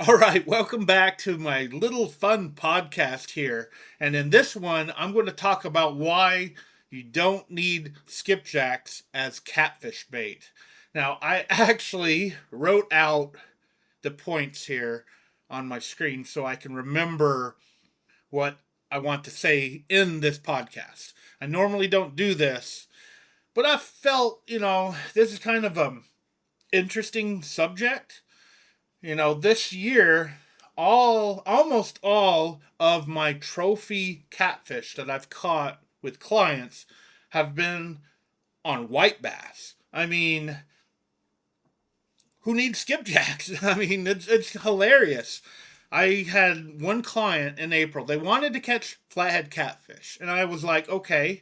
All right, welcome back to my little fun podcast here. And in this one, I'm going to talk about why you don't need skipjacks as catfish bait. Now, I actually wrote out the points here on my screen so I can remember what I want to say in this podcast. I normally don't do this, but I felt, this is kind of a interesting subject. This year, almost all of my trophy catfish that I've caught with clients have been on white bass. I mean, who needs skipjacks? I mean, it's hilarious. I had one client in April. They wanted to catch flathead catfish, and I was like, okay,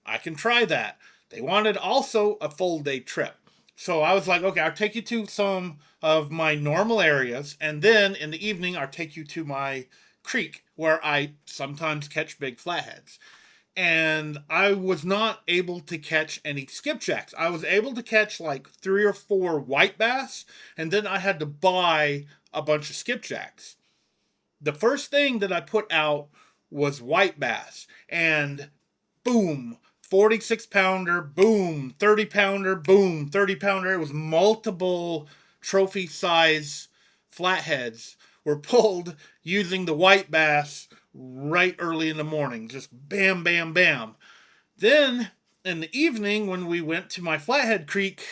I can try that. They wanted also a full day trip. So I was like, okay, I'll take you to some of my normal areas, and then in the evening, I'll take you to my creek where I sometimes catch big flatheads. And I was not able to catch any skipjacks. I was able to catch like 3 or 4 white bass, and then I had to buy a bunch of skipjacks. The first thing that I put out was white bass, and boom, 46 pounder, boom, 30 pounder, boom, 30 pounder. It was multiple trophy size flatheads were pulled using the white bass right early in the morning. Just bam, bam, bam. Then in the evening, when we went to my flathead creek,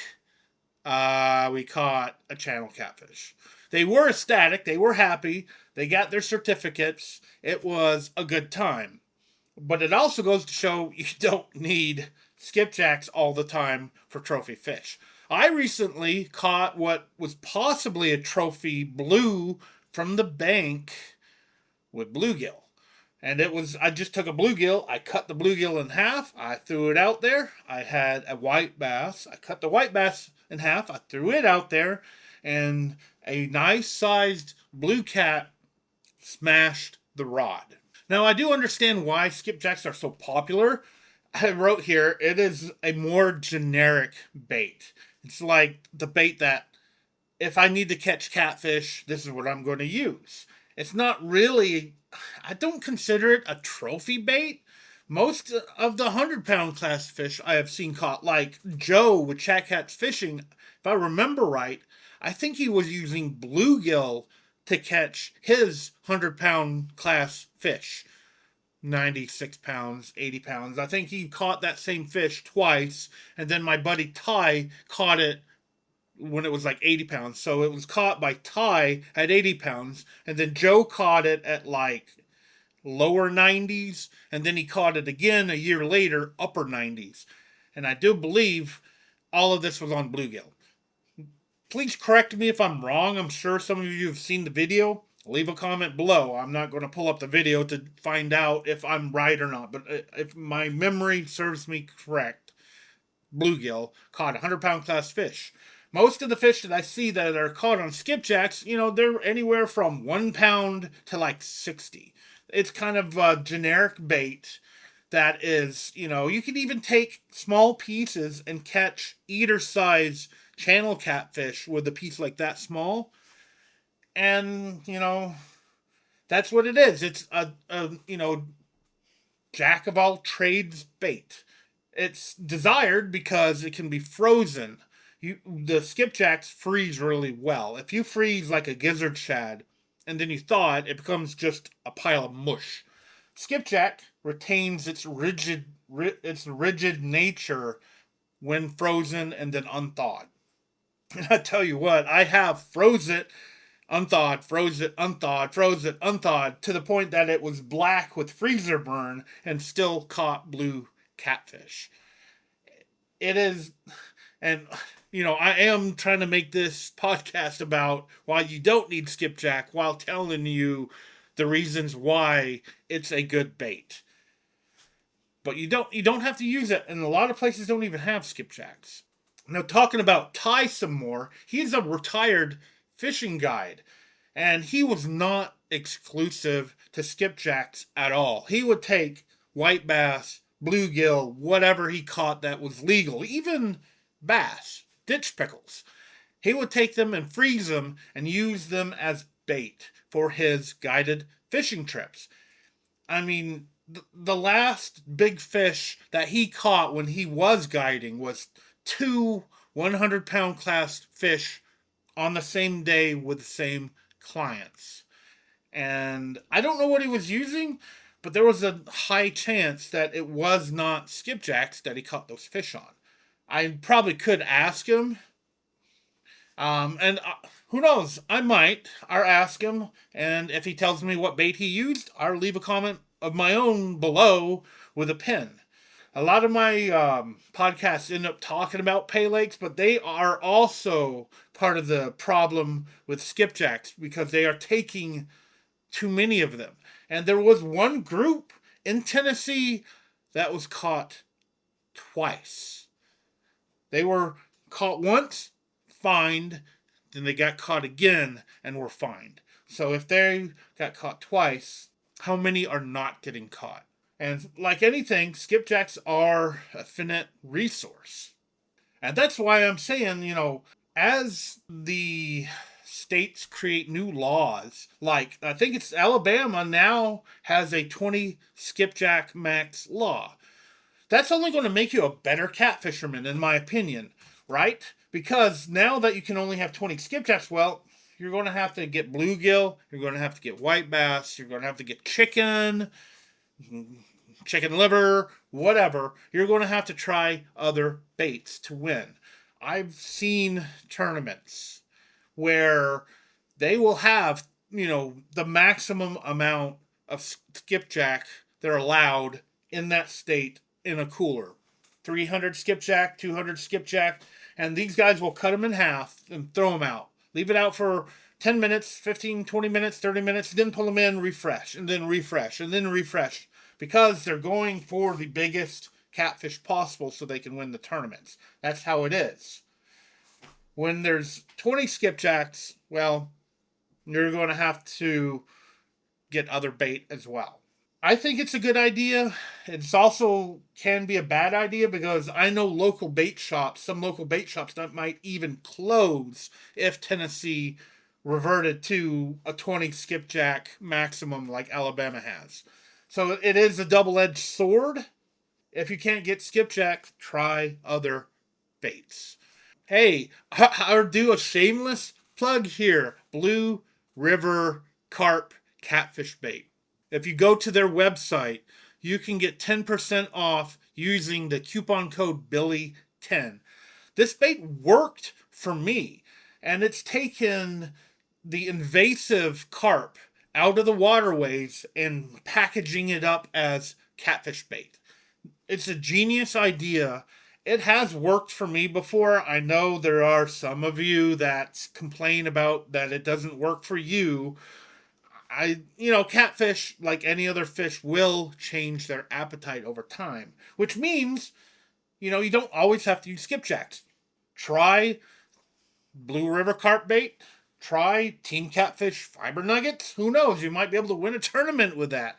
we caught a channel catfish. They were ecstatic. They were happy. They got their certificates. It was a good time. But it also goes to show you don't need skipjacks all the time for trophy fish. I recently caught what was possibly a trophy blue from the bank with bluegill. And I just took a bluegill, I cut the bluegill in half, I threw it out there. I had a white bass, I cut the white bass in half, I threw it out there, and a nice sized blue cat smashed the rod. Now, I do understand why skipjacks are so popular. I wrote here, it is a more generic bait. It's like the bait that if I need to catch catfish, this is what I'm going to use. It's not really, I don't consider it a trophy bait. Most of the 100-pound class fish I have seen caught, like Joe with Chat Cats Fishing, if I remember right, I think he was using bluegill to catch his 100-pound class fish. 96 pounds, 80 pounds. I think he caught that same fish twice, and then my buddy Ty caught it when it was like 80 pounds. So it was caught by Ty at 80 pounds, and then Joe caught it at like lower 90s, and then he caught it again a year later, upper 90s. And I do believe all of this was on bluegill. Please correct me if I'm wrong. I'm sure some of you have seen the video. Leave a comment below. I'm not going to pull up the video to find out if I'm right or not. But if my memory serves me correct, bluegill caught 100-pound class fish. Most of the fish that I see that are caught on skipjacks, they're anywhere from 1 pound to like 60. It's kind of a generic bait that is, you can even take small pieces and catch eater size channel catfish with a piece like that small. And, that's what it is. It's a jack of all trades bait. It's desired because it can be frozen. The skipjacks freeze really well. If you freeze like a gizzard shad and then you thaw it, it becomes just a pile of mush. Skipjack retains its rigid nature when frozen and then unthawed. And I tell you what, I have froze it, unthawed, froze it, unthawed, froze it, unthawed, to the point that it was black with freezer burn and still caught blue catfish. It is, and I am trying to make this podcast about why you don't need skipjack while telling you the reasons why it's a good bait. But you don't have to use it, and a lot of places don't even have skipjacks. Now, talking about Ty some more, he's a retired fishing guide, and he was not exclusive to skipjacks at all. He would take white bass, bluegill, whatever he caught that was legal, even bass, ditch pickles. He would take them and freeze them and use them as bait for his guided fishing trips. I mean, the last big fish that he caught when he was guiding was two 100-pound class fish on the same day with the same clients. And I don't know what he was using, but there was a high chance that it was not skipjacks that he caught those fish on. I probably could ask him, and who knows? I might. I'll ask him, and if he tells me what bait he used, I'll leave a comment of my own below with a pin. A lot of my podcasts end up talking about Paylakes, but they are also part of the problem with skipjacks because they are taking too many of them. And there was one group in Tennessee that was caught twice. They were caught once, fined, then they got caught again and were fined. So if they got caught twice, how many are not getting caught? And like anything, skipjacks are a finite resource. And that's why I'm saying, as the states create new laws, like I think it's Alabama now has a 20 skipjack max law. That's only going to make you a better catfisherman, in my opinion, right? Because now that you can only have 20 skipjacks, well, you're going to have to get bluegill, you're going to have to get white bass, you're going to have to get chicken liver, whatever. You're going to have to try other baits to win. I've seen tournaments where they will have, the maximum amount of skipjack they're allowed in that state in a cooler. 300 skipjack, 200 skipjack, and these guys will cut them in half and throw them out. Leave it out for 10 minutes, 15, 20 minutes, 30 minutes, then pull them in, refresh, and then refresh, and then refresh. Because they're going for the biggest catfish possible so they can win the tournaments. That's how it is. When there's 20 skipjacks, well, you're going to have to get other bait as well. I think it's a good idea. It's also can be a bad idea because I know some local bait shops that might even close if Tennessee reverted to a 20 skipjack maximum like Alabama has. So it is a double-edged sword. If you can't get skipjack, try other baits. Hey, I'll do a shameless plug here. Blue River Carp catfish bait. If you go to their website, you can get 10% off using the coupon code Billy10. This bait worked for me, and it's taken the invasive carp out of the waterways and packaging it up as catfish bait. It's a genius idea. It has worked for me before. I know there are some of you that complain about that it doesn't work for you. Catfish, like any other fish, will change their appetite over time, which means, you don't always have to use skipjacks. Try Blue River carp bait. Try Team Catfish fiber nuggets. Who knows? You might be able to win a tournament with that.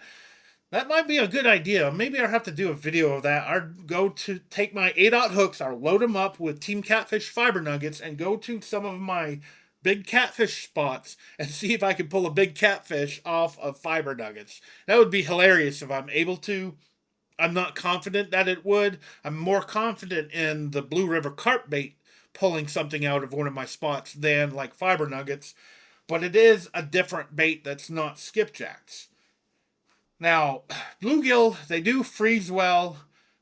That might be a good idea. Maybe I'll have to do a video of that. I'll go to take my 8/0 hooks, I'll load them up with Team Catfish fiber nuggets and go to some of my big catfish spots and see if I can pull a big catfish off of fiber nuggets. That would be hilarious if I'm able to. I'm not confident that it would. I'm more confident in the Blue River carp bait pulling something out of one of my spots than like fiber nuggets, but it is a different bait that's not skipjacks. Now, bluegill, they do freeze well.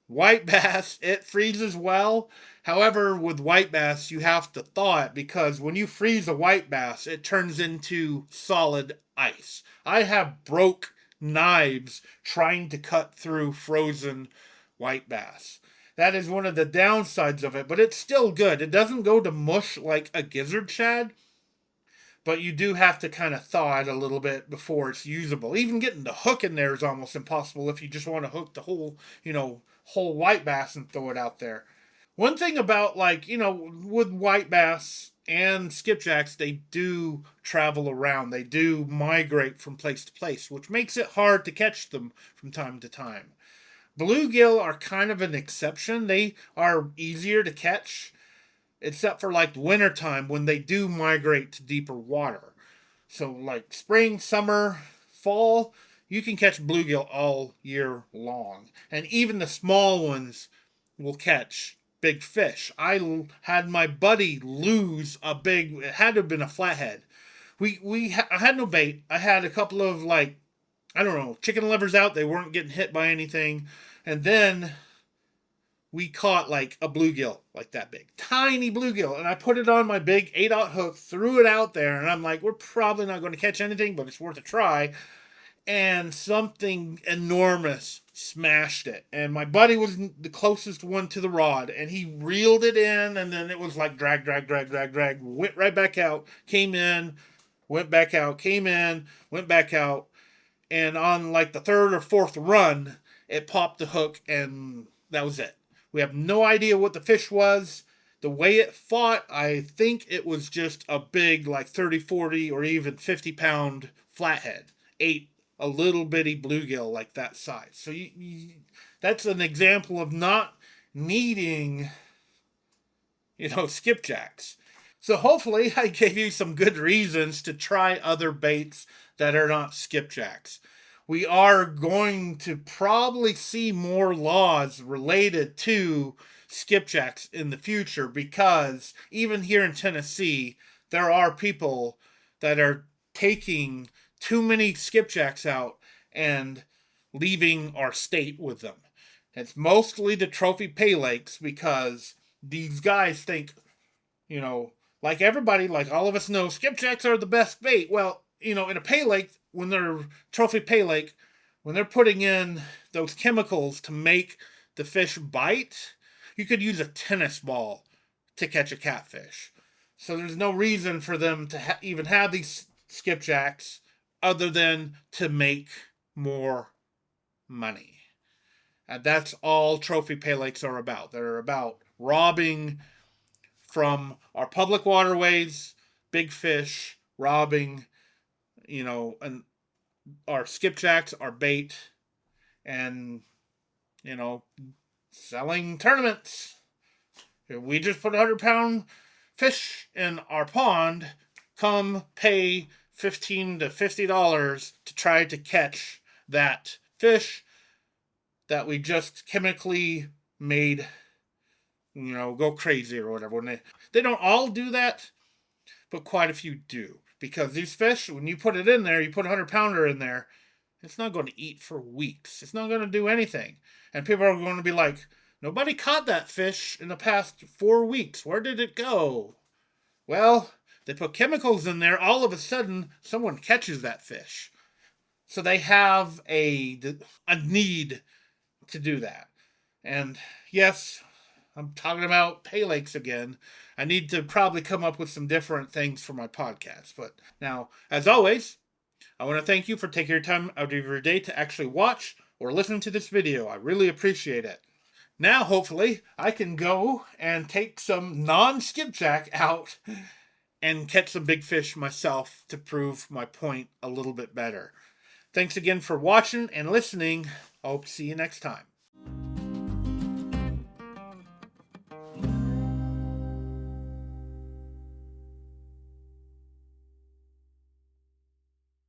White bass, it freezes well. However, with white bass, you have to thaw it because when you freeze a white bass, it turns into solid ice. I have broke knives trying to cut through frozen white bass. That is one of the downsides of it, but it's still good. It doesn't go to mush like a gizzard shad, but you do have to kind of thaw it a little bit before it's usable. Even getting the hook in there is almost impossible if you just want to hook the whole white bass and throw it out there. One thing about with white bass and skipjacks, they do travel around. They do migrate from place to place, which makes it hard to catch them from time to time. Bluegill are kind of an exception. They are easier to catch, except for like wintertime when they do migrate to deeper water. So like spring, summer, fall, you can catch bluegill all year long. And even the small ones will catch big fish. I had my buddy lose a big, it had to have been a flathead. I had no bait. I had a couple of like, I don't know, chicken livers out. They weren't getting hit by anything. And then we caught like a bluegill, like that big, tiny bluegill, and I put it on my big 8/0 hook, threw it out there, and I'm like, we're probably not going to catch anything, but it's worth a try. And something enormous smashed it, and my buddy was the closest one to the rod, and he reeled it in, and then it was like drag, drag, drag, drag, drag, went right back out, came in, went back out, came in, went back out, and on like the third or fourth run, it popped the hook, and that was it. We have no idea what the fish was. The way it fought, I think it was just a big, like 30, 40, or even 50-pound flathead. Ate a little bitty bluegill like that size. So that's an example of not needing, skipjacks. So hopefully I gave you some good reasons to try other baits that are not skipjacks. We are going to probably see more laws related to skipjacks in the future, because even here in Tennessee, there are people that are taking too many skipjacks out and leaving our state with them. It's mostly the trophy Paylakes, because these guys think, like everybody, like all of us know, skipjacks are the best bait. Well, in a Paylake, when they're trophy Paylake, when they're putting in those chemicals to make the fish bite, you could use a tennis ball to catch a catfish. So there's no reason for them to even have these skipjacks other than to make more money. And that's all trophy Paylakes are about. They're about robbing from our public waterways, big fish, robbing, and our skipjacks, our bait, and, selling tournaments. If we just put 100-pound fish in our pond, come pay $15 to $50 to try to catch that fish that we just chemically made, go crazy or whatever. When they don't all do that, but quite a few do. Because these fish, when you put it in there, you put a 100-pounder in there, it's not going to eat for weeks. It's not going to do anything. And people are going to be like, nobody caught that fish in the past 4 weeks. Where did it go? Well, they put chemicals in there. All of a sudden, someone catches that fish. So they have a need to do that. And yes, I'm talking about Paylakes again. I need to probably come up with some different things for my podcast. But now, as always, I want to thank you for taking your time out of your day to actually watch or listen to this video. I really appreciate it. Now, hopefully, I can go and take some non-skipjack out and catch some big fish myself to prove my point a little bit better. Thanks again for watching and listening. I hope to see you next time.